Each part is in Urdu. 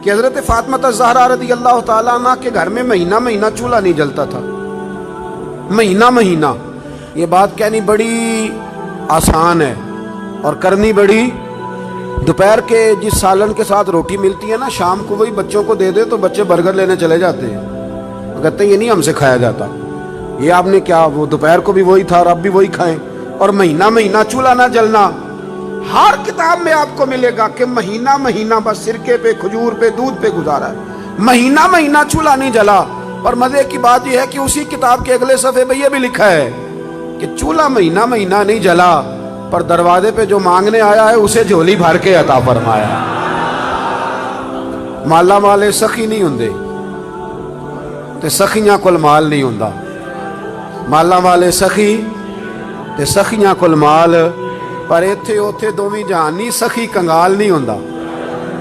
کہ حضرت فاطمہ زہرا رضی اللہ تعالیٰ عنہ کے گھر میں مہینہ مہینہ چولہا نہیں جلتا تھا، مہینہ مہینہ۔ یہ بات کہنی بڑی آسان ہے اور کرنی بڑی، دوپہر کے جس سالن کے ساتھ روٹی ملتی ہے نا، شام کو وہی بچوں کو دے دے تو بچے برگر لینے چلے جاتے ہیں، کہتے ہیں یہ نہیں ہم سے کھایا جاتا، یہ آپ نے کیا، وہ دوپہر کو بھی وہی تھا اور اب بھی وہی کھائیں۔ اور مہینہ مہینہ چولہا نہ جلنا، ہر کتاب میں آپ کو ملے گا کہ مہینہ مہینہ بس سرکے پہ، کھجور پہ، دودھ پہ گزارا ہے، مہینہ مہینہ چولہا نہیں جلا۔ اور مزے کی بات یہ ہے کہ اسی کتاب کے اگلے صفحے پہ یہ بھی لکھا ہے کہ چولہا مہینہ مہینہ نہیں جلا، پر دروازے پہ جو مانگنے آیا ہے اسے جھولی بھر کے عطا فرمایا۔ مالا مالے سخی نہیں ہوندے تے سخیاں کول مال نہیں ہوندا، مالا والے سخی تے سخیاں کول مال، پر ایتھے اوتھے دوویں جہانی سخی کنگال نہیں ہوندا۔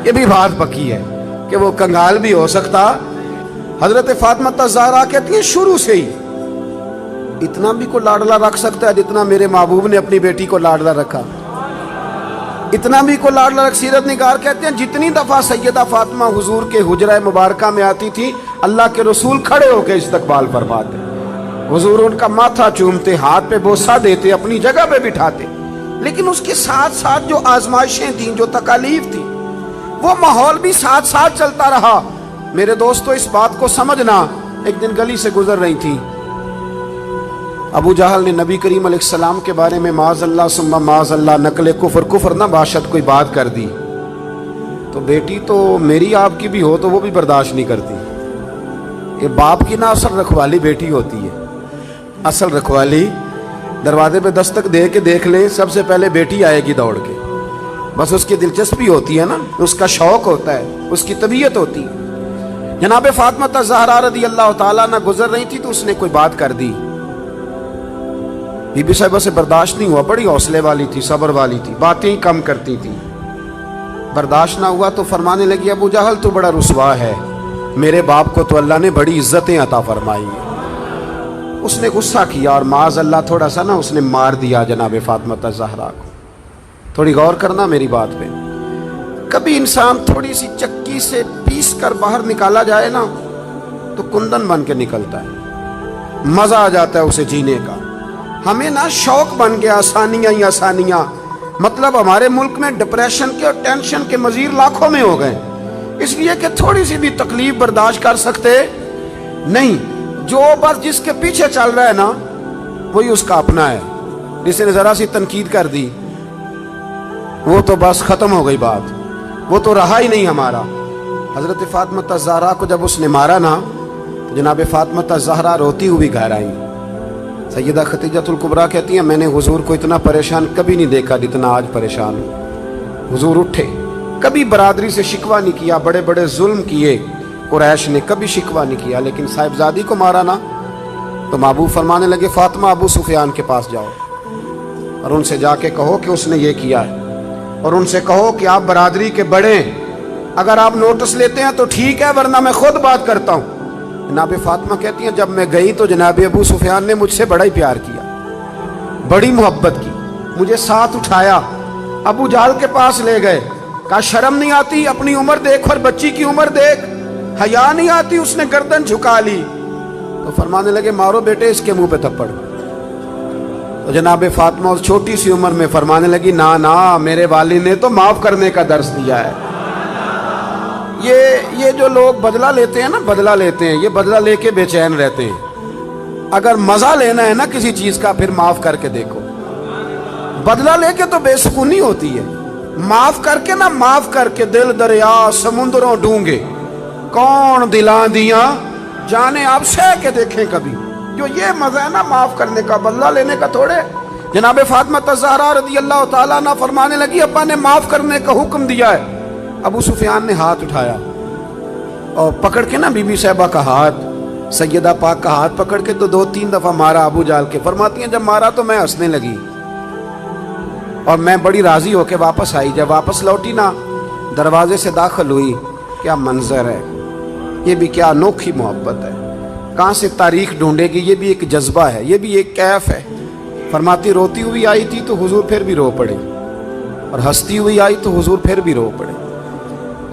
یہ بھی بات پکی ہے کہ وہ کنگال بھی ہو سکتا۔ حضرت فاطمہ زہرا کہتی ہیں شروع سے ہی اتنا بھی کو لاڈلا رکھ سکتا ہے جتنا میرے محبوب نے اپنی بیٹی کو لاڈلا رکھا، اتنا بھی کو لاڈلا رکھ۔ سیرت نگار کہتے ہیں جتنی دفعہ سیدہ فاطمہ حضور کے حجرہ مبارکہ میں آتی تھی، اللہ کے رسول کھڑے ہو کے استقبال فرماتے، حضور ان کا ماتھا چومتے، ہاتھ پہ بوسہ دیتے، اپنی جگہ پہ بٹھاتے۔ لیکن اس کے ساتھ ساتھ جو آزمائشیں تھیں، جو تکالیف تھی، وہ ماحول بھی ساتھ ساتھ چلتا رہا۔ میرے دوستو اس بات کو سمجھنا، ایک دن گلی سے گزر رہی تھی، ابو جہل نے نبی کریم علیہ السلام کے بارے میں معاذ اللہ ثم معاذ اللہ نقل کفر نہ باشد کوئی بات کر دی، تو بیٹی تو میری آپ کی بھی ہو تو وہ بھی برداشت نہیں کرتی۔ یہ باپ کی نہ اصل رکھوالی بیٹی ہوتی ہے، اصل رکھوالی دروازے پہ دستک دے کے دیکھ لیں، سب سے پہلے بیٹی آئے گی دوڑ کے، بس اس کی دلچسپی ہوتی ہے نا، اس کا شوق ہوتا ہے، اس کی طبیعت ہوتی ہے۔ جناب فاطمہ زہرا رضی اللہ تعالیٰ نہ گزر رہی تھی تو اس نے کوئی بات کر دی، بی بی صاحبہ سے برداشت نہیں ہوا، بڑی حوصلے والی تھی، صبر والی تھی، باتیں کم کرتی تھی، برداشت نہ ہوا تو فرمانے لگی ابو جہل تو بڑا رسوا ہے، میرے باپ کو تو اللہ نے بڑی عزتیں عطا فرمائی ہیں۔ اس نے غصہ کیا اور معاذ اللہ تھوڑا سا نا اس نے مار دیا جناب فاطمہ زہرا کو۔ تھوڑی غور کرنا میری بات پہ، کبھی انسان تھوڑی سی چکی سے پیس کر باہر نکالا جائے نا تو کندن بن کے نکلتا ہے، مزہ آ جاتا ہے اسے جینے کا۔ ہمیں نا شوق بن گیا آسانیاں ہی آسانیاں، مطلب ہمارے ملک میں ڈپریشن کے اور ٹینشن کے مزید لاکھوں میں ہو گئے، اس لیے کہ تھوڑی سی بھی تکلیف برداشت کر سکتے نہیں۔ جو بس جس کے پیچھے چل رہا ہے نا وہی اس کا اپنا ہے، جس نے ذرا سی تنقید کر دی وہ تو بس ختم ہو گئی بات، وہ تو رہا ہی نہیں ہمارا۔ حضرت فاطمہ زہرا کو جب اس نے مارا نا تو جناب فاطمہ زہرا روتی ہوئی گھر آئی۔ سیدہ خدیجہ الکبریٰ کہتی ہیں میں نے حضور کو اتنا پریشان کبھی نہیں دیکھا جتنا آج پریشان ہوں۔ حضور اٹھے، کبھی برادری سے شکوہ نہیں کیا، بڑے بڑے ظلم کیے قریش نے، کبھی شکوہ نہیں کیا، لیکن صاحبزادی کو مارا نا تو محبوب فرمانے لگے فاطمہ ابو سفیان کے پاس جاؤ اور ان سے جا کے کہو کہ اس نے یہ کیا ہے، اور ان سے کہو کہ آپ برادری کے بڑے ہیں، اگر آپ نوٹس لیتے ہیں تو ٹھیک ہے ورنہ میں خود بات کرتا ہوں۔ جناب فاطمہ کہتی ہیں جب میں گئی تو جناب ابو سفیان نے مجھ سے بڑا ہی پیار کیا، بڑی محبت کی، مجھے ساتھ اٹھایا، ابو جہل کے پاس لے گئے، کہا شرم نہیں آتی، اپنی عمر دیکھ اور بچی کی عمر دیکھ، حیا نہیں آتی، اس نے گردن جھکا لی۔ تو فرمانے لگے مارو بیٹے اس کے منہ پہ تھپڑ۔ تو جناب فاطمہ اس چھوٹی سی عمر میں فرمانے لگی نا میرے والد نے تو معاف کرنے کا درس دیا ہے۔ یہ جو لوگ بدلہ لیتے ہیں نا، بدلہ لیتے ہیں، یہ بدلہ لے کے بے چین رہتے ہیں۔ اگر مزہ لینا ہے نا کسی چیز کا پھر معاف کر کے دیکھو، بدلہ لے کے تو بے سکونی ہوتی ہے، معاف کر کے نا، معاف کر کے دل دریا سمندروں ڈونگے کون دلاں دیاں جانے آپ سہ کے دیکھیں کبھی۔ جو یہ مزہ ہے نا معاف کرنے کا، بدلہ لینے کا تھوڑے۔ جناب فاطمہ زہرا رضی اللہ تعالیٰ عنہ فرمانے لگی ابا نے معاف کرنے کا حکم دیا ہے۔ ابو سفیان نے ہاتھ اٹھایا اور پکڑ کے نا بی بی صاحبہ کا ہاتھ، سیدہ پاک کا ہاتھ پکڑ کے تو 2-3 دفعہ مارا ابو جہل کے۔ فرماتی ہیں جب مارا تو میں ہنسنے لگی اور میں بڑی راضی ہو کے واپس آئی۔ جب واپس لوٹی نا دروازے سے داخل ہوئی، کیا منظر ہے، یہ بھی کیا انوکھی محبت ہے، کہاں سے تاریخ ڈھونڈے گی، یہ بھی ایک جذبہ ہے، یہ بھی ایک کیف ہے۔ فرماتی روتی ہوئی آئی تھی تو حضور پھر بھی رو پڑے، اور ہنستی ہوئی آئی تو حضور پھر بھی رو پڑے۔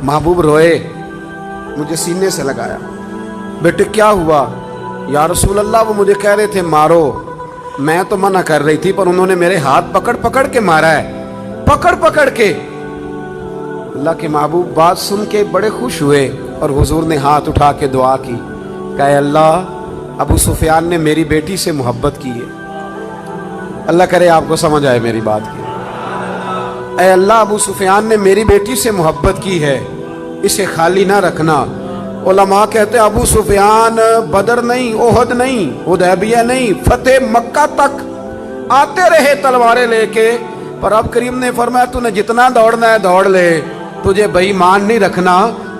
محبوب روئے مجھے سینے سے لگایا، بیٹے کیا ہوا؟ یا رسول اللہ وہ مجھے کہہ رہے تھے مارو، میں تو منع کر رہی تھی پر انہوں نے میرے ہاتھ پکڑ پکڑ کے مارا ہے، پکڑ پکڑ کے۔ اللہ کے محبوب بات سن کے بڑے خوش ہوئے اور حضور نے ہاتھ اٹھا کے دعا کی کہ اے اللہ، ابو سفیان نے میری بیٹی سے محبت کی ہے۔ اللہ کرے آپ کو سمجھ آئے میری بات کی۔ اے اللہ، ابو سفیان نے میری بیٹی سے محبت کی ہے، اسے خالی نہ رکھنا۔ علماء کہتے ہیں ابو سفیان بدر نہیں، احد نہیں، حدیبیہ نہیں، فتح مکہ تک آتے رہے تلواریں لے کے، پر اب کریم نے فرمایا تو نے جتنا دوڑنا ہے دوڑ لے، تجھے بے ایمان نہیں رکھنا،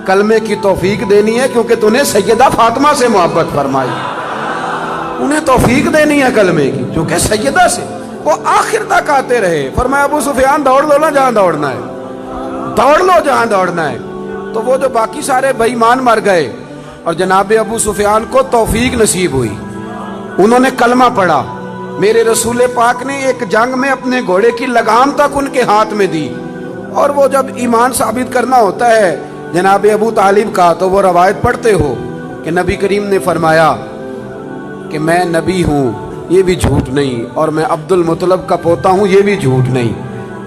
کلمے کی توفیق دینی ہے، کیونکہ تو نے سیدہ فاطمہ سے محبت فرمائی، انہیں توفیق دینی ہے کلمے کی، کیونکہ سیدہ سے وہ آخر تک آتے رہے۔ فرمایا ابو سفیان دوڑ لو نا جہاں دوڑنا ہے، دوڑ لو جہاں دوڑنا ہے۔ تو وہ جو باقی سارے بے ایمان مر گئے اور جناب ابو سفیان کو توفیق نصیب ہوئی، انہوں نے کلمہ پڑھا۔ میرے رسول پاک نے ایک جنگ میں اپنے گھوڑے کی لگام تک ان کے ہاتھ میں دی، اور وہ جب ایمان ثابت کرنا ہوتا ہے جناب ابو طالب کا تو وہ روایت پڑھتے ہو کہ نبی کریم نے فرمایا کہ میں نبی ہوں، یہ بھی جھوٹ نہیں، اور میں عبد المطلب کا پوتا ہوں، یہ بھی جھوٹ نہیں۔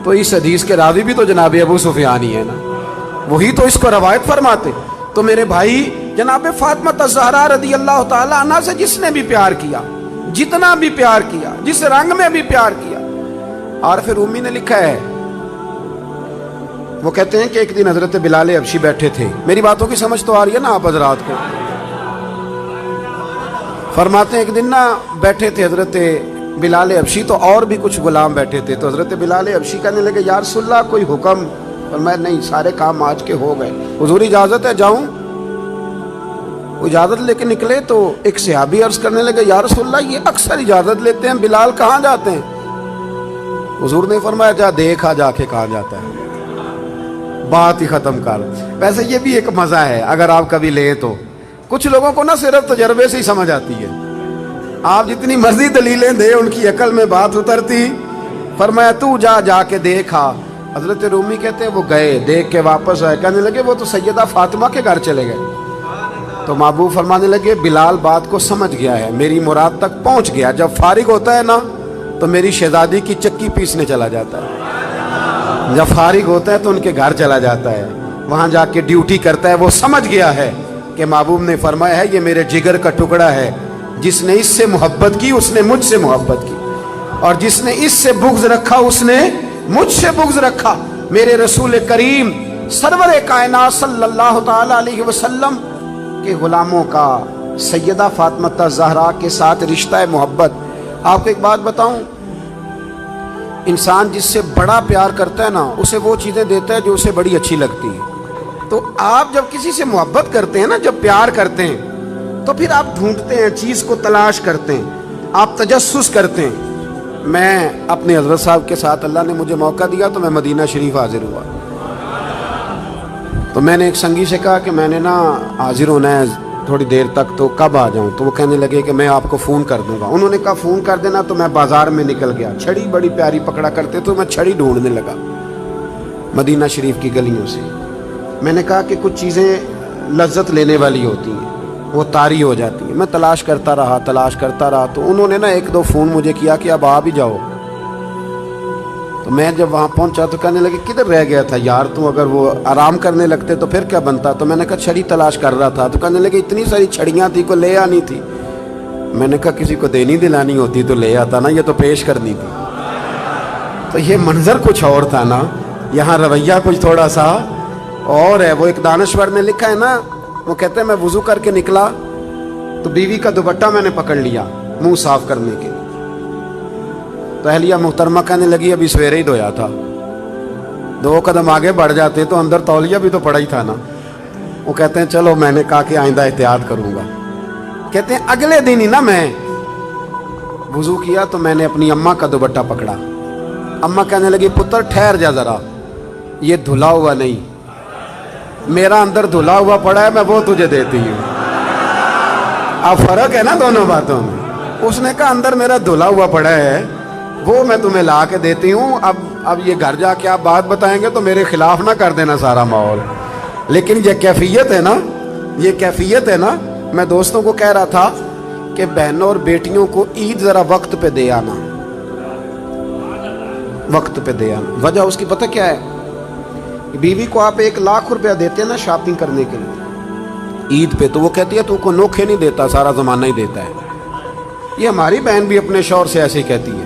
تو اس حدیث کے راوی بھی تو جناب ابو سفیان ہی ہے نا، وہی تو اس کو روایت فرماتے۔ تو میرے بھائی، جناب فاطمہ الزہرا رضی اللہ تعالی عنہ سے جس نے بھی پیار کیا، جتنا بھی پیار کیا، جس رنگ میں بھی پیار کیا، اور پھر امی نے لکھا ہے، وہ کہتے ہیں کہ ایک دن حضرت بلال حبشی بیٹھے تھے، میری باتوں کی سمجھ تو آ رہی ہے نا آپ حضرات کو؟ فرماتے ہیں ایک دن نا بیٹھے تھے حضرت بلال حبشی، تو اور بھی کچھ غلام بیٹھے تھے، تو حضرت بلال حبشی کہنے لگے یا رسول اللہ کوئی حکم؟ فرمایا نہیں، سارے کام آج کے ہو گئے، حضور اجازت ہے جاؤں؟ اجازت لے کے نکلے تو ایک صحابی عرض کرنے لگے یا رسول اللہ یہ اکثر اجازت لیتے ہیں، بلال کہاں جاتے ہیں؟ حضور نے فرمایا جا دیکھا جا کے کہاں جاتا ہے، بات ہی ختم کر۔ ویسے یہ بھی ایک مزہ ہے اگر آپ کبھی لیں تو، کچھ لوگوں کو نا صرف تجربے سے ہی سمجھ آتی ہے، آپ جتنی مرضی دلیلیں دیں ان کی عقل میں بات اترتی۔ فرمایا تو جا جا کے دیکھا۔ حضرت رومی کہتے ہیں وہ گئے، دیکھ کے واپس آئے، کہنے لگے وہ تو سیدہ فاطمہ کے گھر چلے گئے۔ تو محبوب فرمانے لگے بلال بات کو سمجھ گیا ہے، میری مراد تک پہنچ گیا، جب فارغ ہوتا ہے نا تو میری شہزادی کی چکی پیسنے چلا جاتا ہے، جب فارغ ہوتا ہے تو ان کے گھر چلا جاتا ہے، وہاں جا کے ڈیوٹی کرتا ہے۔ وہ سمجھ گیا ہے کہ محبوب نے فرمایا ہے یہ میرے جگر کا ٹکڑا ہے، جس نے اس سے محبت کی اس نے مجھ سے محبت کی، اور جس نے اس سے بغض رکھا اس نے مجھ سے بغض رکھا۔ میرے رسول کریم سرور کائنات صلی اللہ تعالی علیہ وسلم کے غلاموں کا سیدہ فاطمہ الزہرا کے ساتھ رشتہ محبت۔ آپ کو ایک بات بتاؤں، انسان جس سے بڑا پیار کرتا ہے نا اسے وہ چیزیں دیتا ہے جو اسے بڑی اچھی لگتی ہے۔ تو آپ جب کسی سے محبت کرتے ہیں نا، جب پیار کرتے ہیں تو پھر آپ ڈھونڈتے ہیں، چیز کو تلاش کرتے ہیں، آپ تجسس کرتے ہیں۔ میں اپنے حضرت صاحب کے ساتھ اللہ نے مجھے موقع دیا تو میں مدینہ شریف حاضر ہوا، تو میں نے ایک سنگی سے کہا کہ میں نے نا حاضر ہونا ہے تھوڑی دیر تک، تو کب آ جاؤں؟ تو وہ کہنے لگے کہ میں آپ کو فون کر دوں گا۔ انہوں نے کہا فون کر دینا، تو میں بازار میں نکل گیا، چھڑی بڑی پیاری پکڑا کرتے تو میں چھڑی ڈھونڈنے لگا مدینہ شریف کی گلیوں سے۔ میں نے کہا کہ کچھ چیزیں لذت لینے والی ہوتی ہیں، وہ طاری ہو جاتی ہیں۔ میں تلاش کرتا رہا، تو انہوں نے نا ایک دو فون مجھے کیا کہ اب آ بھی جاؤ۔ تو میں جب وہاں پہنچا تو کہنے لگے کدھر رہ گیا تھا یار تو، اگر وہ آرام کرنے لگتے تو پھر کیا بنتا؟ تو میں نے کہا چھڑی تلاش کر رہا تھا۔ تو کہنے لگے اتنی ساری چھڑیاں تھی، کو لے آنی تھی۔ میں نے کہا کسی کو دینی دلانی ہوتی تو لے آتا نا، یہ تو پیش کرنی تھی۔ تو یہ منظر کچھ اور تھا نا، یہاں رویہ کچھ تھوڑا سا اور ہے۔ وہ ایک دانشور نے لکھا ہے نا، وہ کہتے ہیں میں وضو کر کے نکلا تو بیوی کا دوپٹہ میں نے پکڑ لیا منہ صاف کرنے کے، تو اہلیہ محترمہ کہنے لگی ابھی سویرے ہی دھویا تھا۔ 2 قدم آگے بڑھ جاتے تو اندر تولیہ بھی تو پڑا ہی تھا نا۔ وہ کہتے ہیں چلو، میں نے کہا کہ آئندہ احتیاط کروں گا۔ کہتے ہیں اگلے دن ہی نا میں وضو کیا تو میں نے اپنی اماں کا دوپٹہ پکڑا۔ اماں کہنے لگی پتر ٹھہر جا ذرا، یہ دھلا ہوا نہیں، میرا اندر دھلا ہوا پڑا ہے، میں وہ تجھے دیتی ہوں۔ اب فرق ہے نا دونوں باتوں میں۔ اس نے کہا اندر میرا دھلا ہوا پڑا ہے، وہ میں تمہیں لا کے دیتی ہوں۔ اب یہ گھر جا کے آپ بات بتائیں گے تو میرے خلاف نہ کر دینا سارا ماحول، لیکن یہ کیفیت ہے نا یہ کیفیت ہے نا. میں دوستوں کو کہہ رہا تھا کہ بہنوں اور بیٹیوں کو عید ذرا وقت پہ دے آنا, وقت پہ دے آنا. وجہ اس کی پتہ کیا ہے؟ بیوی کو آپ 1,00,000 روپیہ دیتے ہیں نا شاپنگ کرنے کے لیے عید پہ, تو وہ کہتی ہے تو کو نوکھے نہیں دیتا, سارا زمانہ ہی دیتا ہے. یہ ہماری بہن بھی اپنے شوہر سے ایسے ہی کہتی ہے,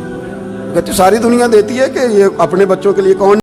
کہتی ساری دنیا دیتی ہے کہ یہ اپنے بچوں کے لیے کون